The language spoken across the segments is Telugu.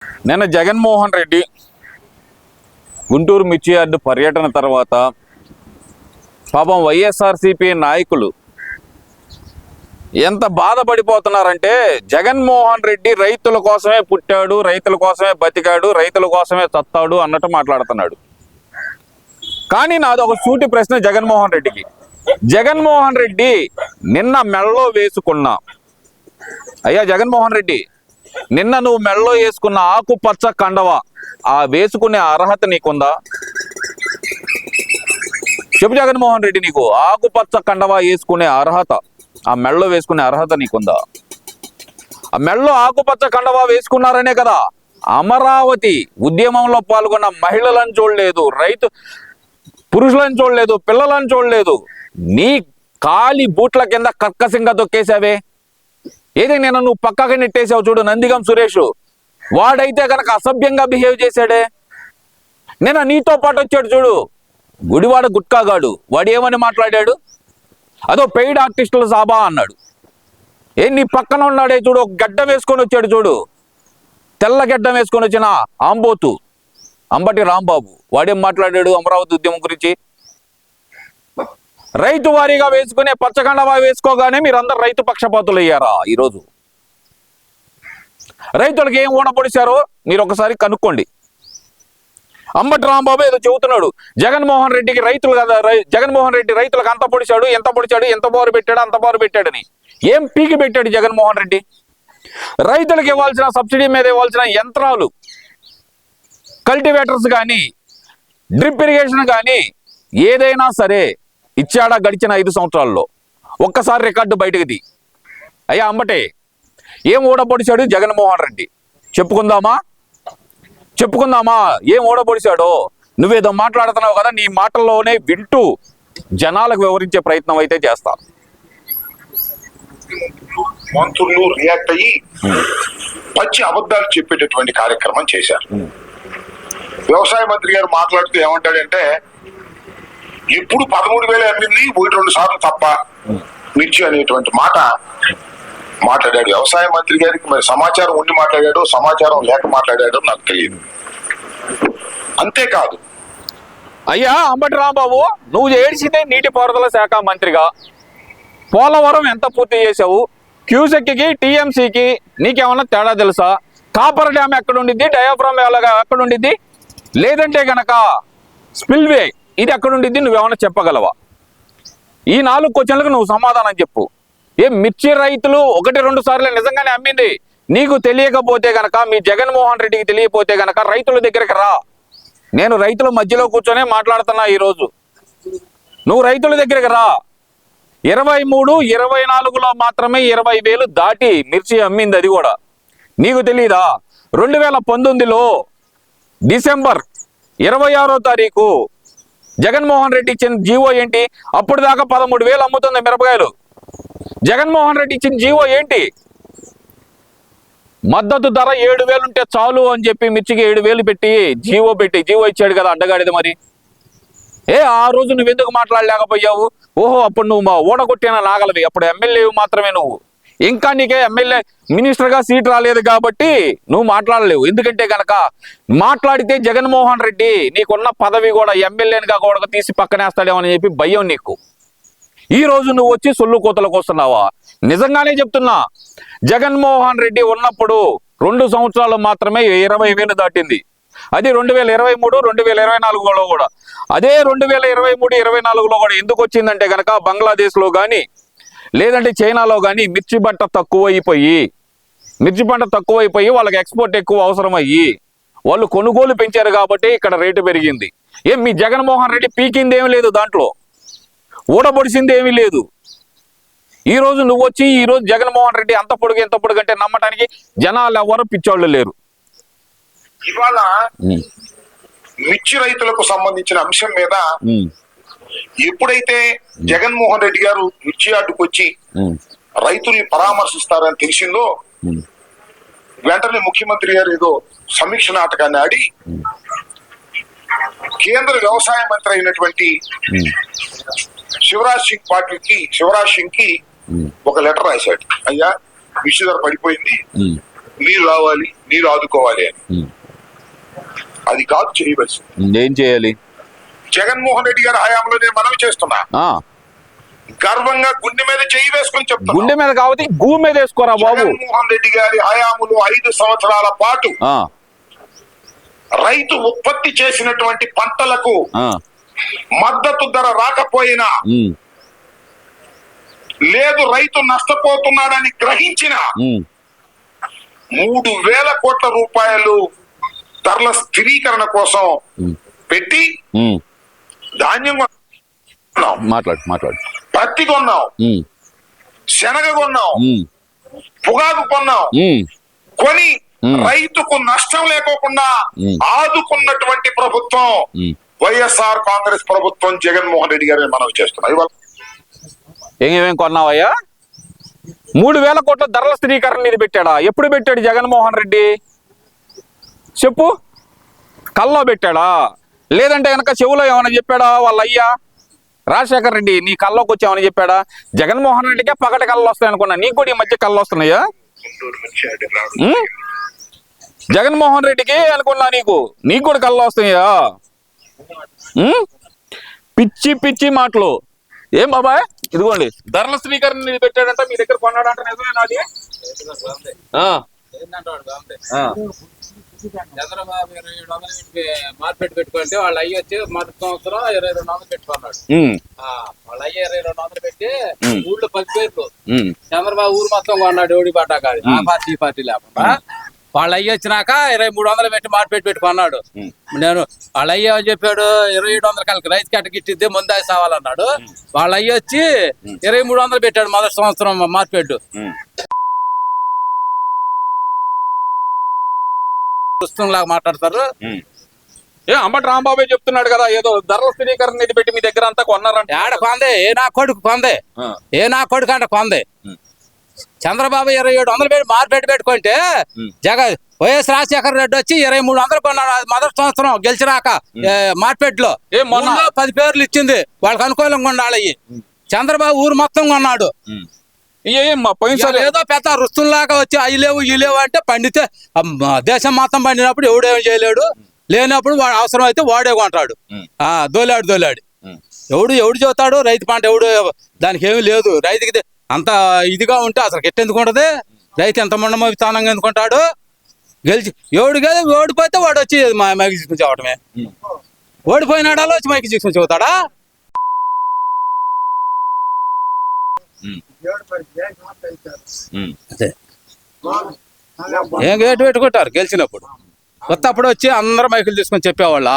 నిన్న జగన్మోహన్ రెడ్డి గుంటూరు మిర్చి యార్డు పర్యటన తర్వాత పాపం వైఎస్ఆర్సీపీ నాయకులు ఎంత బాధపడిపోతున్నారంటే, జగన్మోహన్ రెడ్డి రైతుల కోసమే పుట్టాడు, రైతుల కోసమే బతికాడు, రైతుల కోసమే చస్తాడు అన్నట్టు మాట్లాడుతున్నాడు. కానీ నాది ఒక సూటి ప్రశ్న జగన్మోహన్ రెడ్డికి. జగన్మోహన్ రెడ్డి నిన్న మెడలో వేసుకున్న, అయ్యా జగన్మోహన్ రెడ్డి, నిన్న నువ్వు మెడలో వేసుకున్న ఆకుపచ్చ కండవ, ఆ వేసుకునే అర్హత నీకుందా? చెప్పు జగన్మోహన్ రెడ్డి, నీకు ఆకుపచ్చ కండవ వేసుకునే అర్హత, ఆ మెడలో వేసుకునే అర్హత నీకుందా? ఆ మెడలో ఆకుపచ్చ కండవ వేసుకున్నారనే కదా అమరావతి ఉద్యమంలో పాల్గొన్న మహిళలను చూడలేదు, పురుషులను చూడలేదు, పిల్లలను చూడలేదు. నీ కాలి బూట్ల కింద కక్కసింగా తొక్కేసావే. ఏది నేను నువ్వు పక్కగా నెట్టేసావు చూడు, నందిగం సురేష్, వాడైతే కనుక అసభ్యంగా బిహేవ్ చేశాడే. నేను నీతో పాటు వచ్చాడు చూడు గుడివాడ గుట్కాగాడు, వాడు ఏమని మాట్లాడాడు? అదో పెయిడ్ ఆర్టిస్టుల సాబా అన్నాడు. నీ పక్కన ఉన్నాడే చూడు, ఒక గడ్డం వేసుకొని వచ్చాడు చూడు, తెల్ల గడ్డం వేసుకొని వచ్చిన ఆంబోతు అంబటి రాంబాబు, వాడేం మాట్లాడాడు అమరావతి ఉద్యమం గురించి? రైతు వారీగా వేసుకునే పచ్చకండవా వేసుకోగానే మీరందరూ రైతు పక్షపాతులు అయ్యారా? ఈరోజు రైతులకు ఏం ఊనపొడిచారో మీరు ఒకసారి కనుక్కోండి. అంబటి రాంబాబు ఏదో చెబుతున్నాడు, జగన్మోహన్ రెడ్డికి రైతులు కదా, జగన్మోహన్ రెడ్డి రైతులకు అంత పొడిచాడు, ఎంత పొడిచాడు, ఎంత బోరు పెట్టాడు, అంత బోరు పెట్టాడని. ఏం పీకి పెట్టాడు జగన్మోహన్ రెడ్డి? రైతులకు ఇవ్వాల్సిన సబ్సిడీ మీద ఇవ్వాల్సిన యంత్రాలు, కల్టివేటర్స్ కానీ, డ్రిప్ ఇరిగేషన్ కానీ ఏదైనా సరే ఇచ్చాడా గడిచిన 5 సంవత్సరాల్లో? ఒక్కసారి రికార్డు బయటకు తీ. అయ్యా అంబటే, ఏం ఓడపొడిచాడు జగన్మోహన్ రెడ్డి? చెప్పుకుందామా? ఏం ఓడపొడిచాడో? నువ్వేదో మాట్లాడుతున్నావు కదా, నీ మాటల్లోనే వింటూ జనాలకు వివరించే ప్రయత్నం అయితే చేస్తా. మంత్రులు రియాక్ట్ అయ్యి పచ్చి అబద్ధాలు చెప్పేటటువంటి కార్యక్రమం చేశారు. వ్యవసాయ మంత్రి గారు మాట్లాడుతూ ఏమంటాడంటే, ఇప్పుడు 13,000 అమ్మింది 1-2 సార్లు తప్ప మిర్చి అనేటువంటి మాట మాట్లాడాడు. వ్యవసాయ మంత్రి గారికి మరి సమాచారం ఉండి మాట్లాడాడో, సమాచారం లేక మాట్లాడాడో నాకు తెలియదు. అంతేకాదు, అయ్యా అంబటి రాంబాబు, నువ్వు ఏడ్చిందే నీటిపారుదల శాఖ మంత్రిగా. పోలవరం ఎంత పూర్తి చేసావు? క్యూసెక్కి టీఎంసీకి నీకేమన్నా తేడా తెలుసా? కాపర్ డ్యామ్ ఎక్కడుండిద్ది, డయాఫ్రామ్ ఎక్కడుండిద్ది, లేదంటే గనక స్పిల్వే ఇది ఎక్కడుండిద్ది, నువ్వేమన్నా చెప్పగలవా? ఈ 4 క్వశ్చన్లకు నువ్వు సమాధానం చెప్పు. మిర్చి రైతులు 1-2 సార్లు నిజంగానే అమ్మింది నీకు తెలియకపోతే గనక, మీ జగన్మోహన్ రెడ్డికి తెలియకపోతే గనక రైతుల దగ్గరికి రా. నేను రైతుల మధ్యలో కూర్చొనే మాట్లాడుతున్నా ఈరోజు. నువ్వు రైతుల దగ్గరికి రా. 23, 24లో మాత్రమే 20,000 దాటి మిర్చి అమ్మింది. అది కూడా నీకు తెలీదా? 2019లో డిసెంబర్ 26వ తారీఖు జగన్మోహన్ రెడ్డి ఇచ్చిన జీవో ఏంటి? అప్పుడు దాకా 13,000 అమ్ముతుంది మిరపకాయలు. జగన్మోహన్ రెడ్డి ఇచ్చిన జీవో ఏంటి? మద్దతు ధర 7,000 ఉంటే చాలు అని చెప్పి మిర్చికి 7,000 పెట్టి జీవో ఇచ్చాడు కదా అడ్డగాడిది. మరి ఆ రోజు నువ్వెందుకు మాట్లాడలేకపోయావు? ఓహో, అప్పుడు నువ్వు ఓడగొట్టిన నాగలవి, అప్పుడు ఎమ్మెల్యే మాత్రమే నువ్వు. ఇంకా నీకే ఎమ్మెల్యే మినిస్టర్గా సీట్ రాలేదు కాబట్టి నువ్వు మాట్లాడలేవు. ఎందుకంటే గనక మాట్లాడితే జగన్మోహన్ రెడ్డి నీకున్న పదవి కూడా ఎమ్మెల్యేనిగా కూడా తీసి పక్కనేస్తాడేమో అని చెప్పి భయం నీకు. ఈ రోజు నువ్వు వచ్చి సొల్లు కోతలకు వస్తున్నావా? నిజంగానే చెప్తున్నా, జగన్మోహన్ రెడ్డి ఉన్నప్పుడు 2 సంవత్సరాలు మాత్రమే 20,000 దాటింది. అది 2023, 2024లో కూడా. అదే 2023, 24లో కూడా ఎందుకు వచ్చిందంటే గనక బంగ్లాదేశ్లో కానీ లేదంటే చైనాలో కానీ మిర్చి పంట తక్కువైపోయి వాళ్ళకి ఎక్స్పోర్ట్ ఎక్కువ అవసరమయ్యి వాళ్ళు కొనుగోలు పెంచారు కాబట్టి ఇక్కడ రేటు పెరిగింది. మీ జగన్మోహన్ రెడ్డి పీకింది ఏమీ లేదు, దాంట్లో ఊడబొడిసింది ఏమీ లేదు. ఈ రోజు నువ్వు వచ్చి ఈ రోజు జగన్మోహన్ రెడ్డి అంత పొడుగు ఎంత పొడుగు అంటే నమ్మటానికి జనాలు ఎవరు పిచ్చోళ్ళు లేరు. ఇవాళ మిర్చి రైతులకు సంబంధించిన అంశం మీద ఎప్పుడైతే జగన్మోహన్ రెడ్డి గారు మిర్చి యార్డుకు వచ్చి రైతుల్ని పరామర్శిస్తారని తెలిసిందో, వెంటనే ముఖ్యమంత్రి గారు ఏదో సమీక్ష నాటకాన్ని ఆడి కేంద్ర వ్యవసాయ మంత్రి అయినటువంటి శివరాజ్ సింగ్ కి ఒక లెటర్ రాశాడు. అయ్యా మిర్చి ధర పడిపోయింది, నీరు రావాలి, నీరు ఆదుకోవాలి అని. అది కాదు చేయవలసి. ఏం చేయాలి? జగన్మోహన్ రెడ్డి గారి హయాంలో నేను మనవి చేస్తున్నా, గర్వంగా గుండె మీద చేయి వేసుకొని చెప్తున్నా. గుండె మీద కాబట్టి భూమి మీద వేసుకోరా బాబు. జగన్మోహన్ రెడ్డి గారి హయాంలో 5 సంవత్సరాల పాటు రైతు ఉత్పత్తి చేసినటువంటి పంటలకు మద్దతు ధర రాకపోయినా, లేదు రైతు నష్టపోతున్నాడని గ్రహించిన 3,000 కోట్ల రూపాయలు ధరల స్థిరీకరణ కోసం పెట్టి ధాన్యం కొన్నాం, మాట్లాడు పత్తి కొన్నాం, శనగ కొన్నాం, పొగాకు కొన్నాం, కొని రైతుకు నష్టం లేకోకుండా ఆదుకున్నటువంటి ప్రభుత్వం వైఎస్ఆర్ కాంగ్రెస్ ప్రభుత్వం, జగన్మోహన్ రెడ్డి గారిని మనవి చేస్తున్నాం. ఏమేం కొన్నావయ్యా? 3,000 కోట్ల ధరల స్థిరీకరణ ఇది పెట్టాడా? ఎప్పుడు పెట్టాడు జగన్మోహన్ రెడ్డి చెప్పు? కల్లో పెట్టాడా, లేదంటే కనుక చెవులో ఏమైనా చెప్పాడా వాళ్ళ అయ్యా రాజశేఖర్ రెడ్డి? నీ కల్లోకి వచ్చామని చెప్పాడా? జగన్మోహన్ రెడ్డికే పగటి కళ్ళు వస్తాయి అనుకున్నా, నీకు కూడా ఈ మధ్య కళ్ళు వస్తున్నాయా? జగన్మోహన్ రెడ్డికి అనుకున్నా, నీకు కూడా కళ్ళు వస్తున్నాయా? పిచ్చి పిచ్చి మాటలు. ఏం బాబాయ్, ఇదిగోండి ధరల స్థిరీకరణ ఇది పెట్టాడంట, మీ దగ్గర కొన్నాడంట, నిజమేనా అది? చంద్రబాబు 2700 మార్కెట్ పెట్టుకుంటే వాళ్ళ అయ్యి వచ్చి మొదటి సంవత్సరం 2200 పెట్టుకున్నాడు. వాళ్ళ అయ్యి 2200 పెట్టి ఊళ్ళో 10 పేర్లు చంద్రబాబు ఊరు మొత్తం కొన్నాడు. ఎవడి పడ్డా కాదు, ఆ పార్టీ ఈ పార్టీ లేకుండా. వాళ్ళ అయ్యి వచ్చినాక 2300 పెట్టి మార్కెట్ పెట్టుకున్నాడు. నేను వాళ్ళ అయ్య చెప్పాడు 2700 కలికి రైతు కట్టగిట్టిద్దే ముందాయి సావాలన్నాడు. వాళ్ళ అయ్యి వచ్చి 2300 పెట్టాడు మొదటి సంవత్సరం మార్కెట్. లాగా మాట్లాడతారు. అంబటి రాంబాబే చెప్తున్నాడు కదా, ఏదో ధరల స్థిరీకరణ ఇది పెట్టి మీ దగ్గర అంతా కొన్నారంట. ఆడ కొందే, ఏ నా కొడుకు కొందే, ఏ నా కొడుకు అంటే కొందే. చంద్రబాబు 2700 పెట్టి మార్కెట్ పెట్టుకుంటే వైఎస్ రాజశేఖర రెడ్డి వచ్చి 2300 కొన్నాడు మొదటి సంవత్సరం గెలిచినాక మార్కెట్ లో. 10 పేర్లు ఇచ్చింది వాళ్ళకి అనుకూలంగా ఉండాలి. చంద్రబాబు ఊరు మొత్తం కొన్నాడు. ఏదో పెద్ద రుస్తుల్లాగా వచ్చి అవి లేవు ఈ లేవు అంటే పండితే దేశం మొత్తం పండినప్పుడు ఎవడేం చేయలేడు, లేనప్పుడు వాడు అవసరం అయితే వాడే కొంటాడు. దోలాడు ఎవడు చెబుతాడు రైతు పంట ఎవడు, దానికి ఏమి లేదు. రైతుకి అంత ఇదిగా ఉంటే అసలు ఎట్టెందుకు ఉంటది? రైతు ఎంత మొండమవితానంగా ఎందుకుంటాడు? గెలిచి ఓడిపోతే వాడు వచ్చి మైకి తీసుకుని చెప్పడమే. ఓడిపోయినాడాలో వచ్చి మైకి తీసుకుని చెబుతాడా? ఏం గేటు పెట్టుకుంటారు గెలిచినప్పుడు? కొత్త అప్పుడు వచ్చి అందరూ మైకులు తీసుకొని చెప్పేవాళ్ళ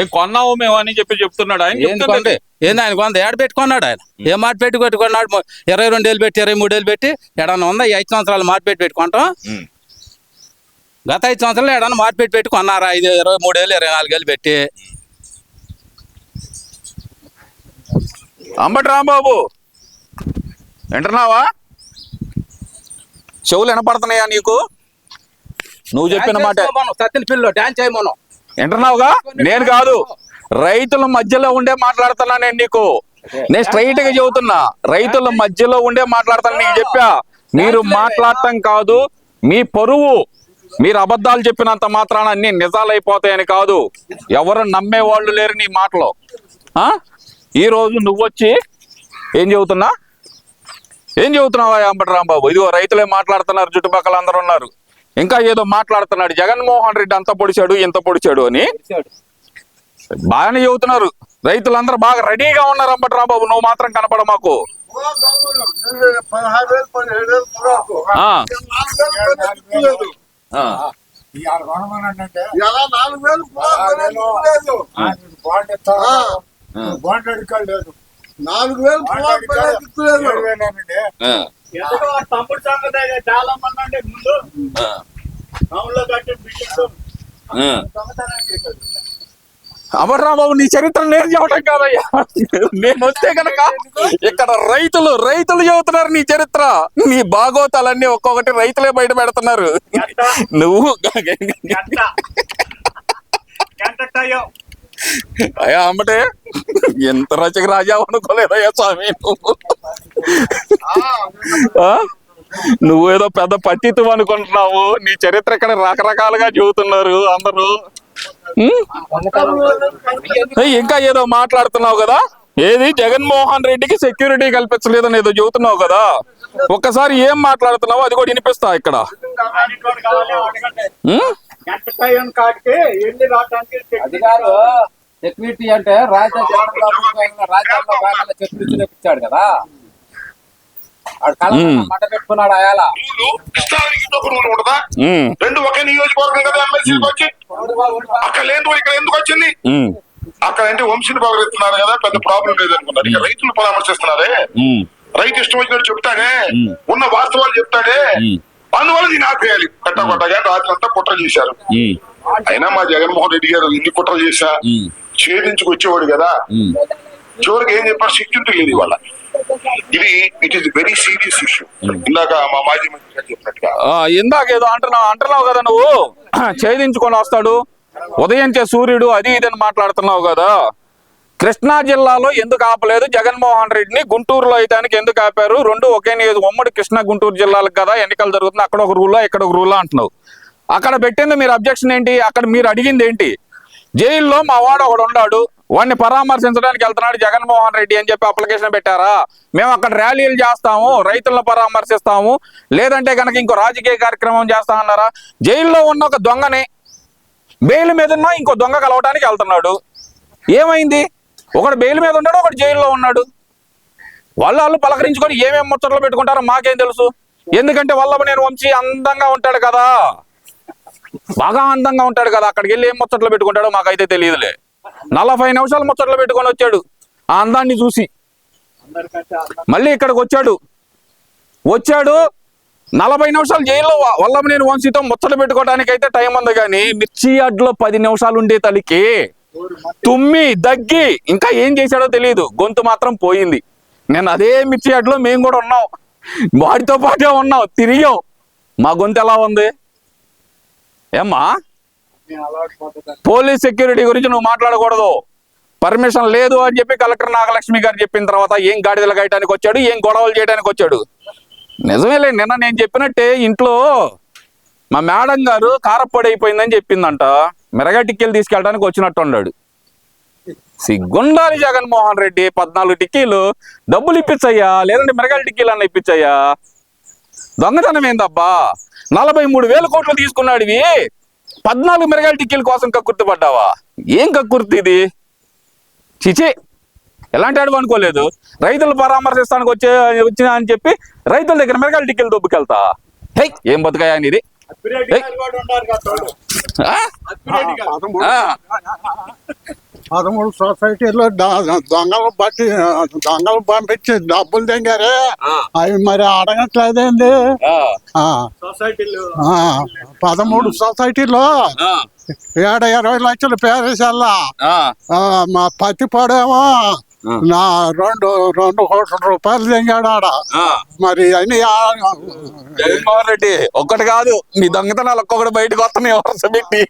ఏం కొన్నావు మేము అని చెప్తున్నాడు ఆయన. ఏంది ఆయన కొంత ఏడ పెట్టుకున్నాడు ఆయన? ఏ మాట పెట్టుకున్నాడు? 22 ఏళ్ళు పెట్టి 23 ఏళ్ళు పెట్టి ఎడన్నా ఉందా? ఈ 5 సంవత్సరాలు మార్కెట్ పెట్టుకుంటాం. గత 5 సంవత్సరాలు ఎడన్నా మార్కెట్ పెట్టి కొన్నారా? 23 ఏళ్ళు 24 ఏళ్ళు పెట్టి. అంబటి రాంబాబు వింటున్నావా? చెవులు వినపడుతున్నాయా నీకు? నువ్వు చెప్పిన మాట సత్యన పిల్లలు డాన్స్ చేయమను వింటున్నావుగా? నేను కాదు, రైతుల మధ్యలో ఉండే మాట్లాడుతున్నా నేను స్ట్రైట్ గా చెబుతున్నా. రైతుల మధ్యలో ఉండే మాట్లాడతాను. నీకు చెప్పా, మీరు మాట్లాడటం కాదు మీ పరువు. మీరు అబద్ధాలు చెప్పినంత మాత్రాన అన్ని నిజాలు అయిపోతాయని కాదు. ఎవరు నమ్మే వాళ్ళు లేరు నీ మాటలో. ఈ రోజు నువ్వొచ్చి ఏం చెబుతున్నావా అంబటి రాంబాబు? ఇదిగో రైతులే మాట్లాడుతున్నారు, చుట్టుపక్కల అందరూ ఉన్నారు. ఇంకా ఏదో మాట్లాడుతున్నాడు, జగన్మోహన్ రెడ్డి అంత పొడిచాడు ఇంత పొడిచాడు అని. బాగానే చెబుతున్నారు, రైతులందరూ బాగా రెడీగా ఉన్నారు. అంబటి రాంబాబు నువ్వు మాత్రం కనపడ మాకు. చాలా మంది ముందు అంబటి రాంబాబు నీ చరిత్ర నేను చెప్పడం కాదయ్యా. నేను వస్తే కనుక ఇక్కడ రైతులు చెబుతున్నారు నీ చరిత్ర. నీ భాగోతాలన్నీ ఒక్కొక్కటి రైతులే బయట పెడుతున్నారు. నువ్వు అయ్యా అంబటే ఎంత రచక రాజా అనుకోలేదయ్యా స్వామి నువ్వు. నువ్వేదో పెద్ద పతిత్వం అనుకుంటున్నావు. నీ చరిత్ర ఇక్కడ రకరకాలుగా చెబుతున్నారు అందరూ. ఉమ్? ఏయ్, ఇంకా ఏదో మాట్లాడుతున్నావు కదా, ఏది జగన్మోహన్ రెడ్డికి సెక్యూరిటీ కల్పించలేదని ఏదో చెబుతున్నావు కదా, ఒక్కసారి ఏం మాట్లాడుతున్నావు అది కూడా వినిపిస్తా ఇక్కడ. ఉమ్? అది కాదు, సెక్యూరిటీ అంటే రాజ్యాంగంలో సెక్యూరిటీ తెప్పించాడు కదా, ఆడు కళ్ళ మంట పెట్టుకున్నాడు అయాల. కృష్ణానికి ఇంకొక రూల్ ఉండదా? ఉమ్. రెండు ఒకే నియోజకవర్గం కదా ఎమ్మెల్సీకి వచ్చి, అక్కడ లేని రూల్ ఇక్కడ ఎందుకు వచ్చింది? ఉమ్. అక్కడ అంటే వంశీని పగరెత్తున్నారు కదా, పెద్ద ప్రాబ్లం లేదనుకున్నారు. ఇక రైతులు పరామర్శిస్తున్నారే, ఉమ్. రైతు ఇష్టం వచ్చినట్టు చెప్తాడే, ఉన్న వాస్తవాలు చెప్తాడే, అందువల్ల దీన్ని ఆపేయాలి. కట్టకొట్టగా రాత్రి అంతా కుట్ర చేశారు. అయినా మా జగన్మోహన్ రెడ్డి గారు ఇన్ని కుట్రలు చేశా ఛేదించుకు వచ్చేవాడు కదా, చివరికి ఏం చెప్పారు, సెక్యూరిటీ లేదు ఇవాళ. ఇది it is very serious issue. ఇందాక మా మాజీ మంత్రి గారు చెప్పినట్టుగా ఇందాక ఏదో అంటున్నావు కదా నువ్వు, ఛేదించుకొని వస్తాడు ఉదయించే సూర్యుడు అది ఇదని మాట్లాడుతున్నావు కదా. కృష్ణా జిల్లాలో ఎందుకు ఆపలేదు జగన్మోహన్ రెడ్డిని? గుంటూరులో అయితే ఎందుకు ఆపారు? రెండు ఒకే ఉమ్మడి కృష్ణా గుంటూరు జిల్లాలకు కదా ఎన్నికలు జరుగుతుంది, అక్కడ ఒక రూలా ఇక్కడ ఒక రూలా అంటున్నావు. అక్కడ పెట్టింది మీరు అబ్జెక్షన్ ఏంటి? అక్కడ మీరు అడిగింది ఏంటి? జైల్లో మా వాడు ఒకడు ఉన్నాడు, వాడిని పరామర్శించడానికి వెళ్తున్నాడు జగన్మోహన్ రెడ్డి అని చెప్పి అప్లికేషన్ పెట్టారా? మేము అక్కడ ర్యాలీలు చేస్తాము, రైతులను పరామర్శిస్తాము, లేదంటే కనుక ఇంకో రాజకీయ కార్యక్రమం చేస్తామన్నారా? జైల్లో ఉన్న ఒక దొంగని బెయిల్ మీద ఇంకో దొంగ కలవడానికి వెళ్తున్నాడు, ఏమైంది? ఒకడు బెయిల్ మీద ఉన్నాడు, ఒకడు జైల్లో ఉన్నాడు. వాళ్ళు పలకరించుకొని ఏమేమి ముచ్చట్లు పెట్టుకుంటారో మాకేం తెలుసు? ఎందుకంటే వల్లభనేని వంశీ అందంగా ఉంటాడు కదా, బాగా అందంగా ఉంటాడు కదా, అక్కడికి వెళ్ళి ఏం ముచ్చట్లు పెట్టుకుంటాడో మాకైతే తెలియదులే. 40 నిమిషాలు ముచ్చట్లు పెట్టుకొని వచ్చాడు ఆ అందాన్ని చూసి, మళ్ళీ ఇక్కడికి వచ్చాడు 40 నిమిషాలు జైల్లో వల్లభనేని వంశీతో ముచ్చట పెట్టుకోవడానికి అయితే టైం ఉంది, కానీ మిర్చి యార్డ్లో 10 నిమిషాలు ఉండే తలికి తుమ్మి దగ్గి ఇంకా ఏం చేశాడో తెలియదు, గొంతు మాత్రం పోయింది. నేను అదే మిర్చి యార్డ్లో మేము కూడా ఉన్నాం, వాడితో పాటే ఉన్నాం, తిరిగాం. మా గొంతు ఎలా ఉంది ఏమ్మా? పోలీస్ సెక్యూరిటీ గురించి నువ్వు మాట్లాడకూడదు, పర్మిషన్ లేదు అని చెప్పి కలెక్టర్ నాగలక్ష్మి గారు చెప్పిన తర్వాత ఏం గాడిదలు గాయటానికి వచ్చాడు, ఏం గొడవలు చేయడానికి వచ్చాడు? నిజమేలే, నిన్న నేను చెప్పినట్టే ఇంట్లో మా మేడం గారు కారప్పొడి అయిపోయిందని చెప్పిందంట, మిరగా టిక్కీలు తీసుకెళ్ళడానికి వచ్చినట్టు ఉన్నాడు. సిగ్గుండాలి జగన్మోహన్ రెడ్డి, 14 టిక్కీలు డబ్బులు ఇప్పించయ్యా, లేదంటే మిరగాల టిక్కీలు అన్న ఇప్పించయ్యా. దొంగతనం ఏందబ్బా? 43,000 కోట్లు తీసుకున్నాడు, 14 మిరగాల టిక్కీల కోసం కక్కుర్తి పడ్డావా? ఏం కక్కుర్తి ఇది? చిచి, ఎలాంటి అడుగు అనుకోలేదు. రైతులు పరామర్శిస్తానికి వచ్చినా అని చెప్పి రైతుల దగ్గర మిరగాల టిక్కీలు దొబ్బుకెళ్తా. హే, ఏం బతుకాయా ఇది? 13 సొసైటీలో దొంగలు పంపించి డబ్బులు తెంగారే, అవి మరి అడగట్లేదేంది? 13 సొసైటీలో 20 లక్షలు పేరేసల్లా, మా పత్తి పడేమో నా 2 కోట్ల రూపాయలు తెంగాడు ఆడ. మరి అన్ని జగన్మోహన్ రెడ్డి ఒక్కటి కాదు, నీ దొంగతనాలు ఒక్కొక్కటి బయటకు వస్తున్నాయి వరుస పెట్టి.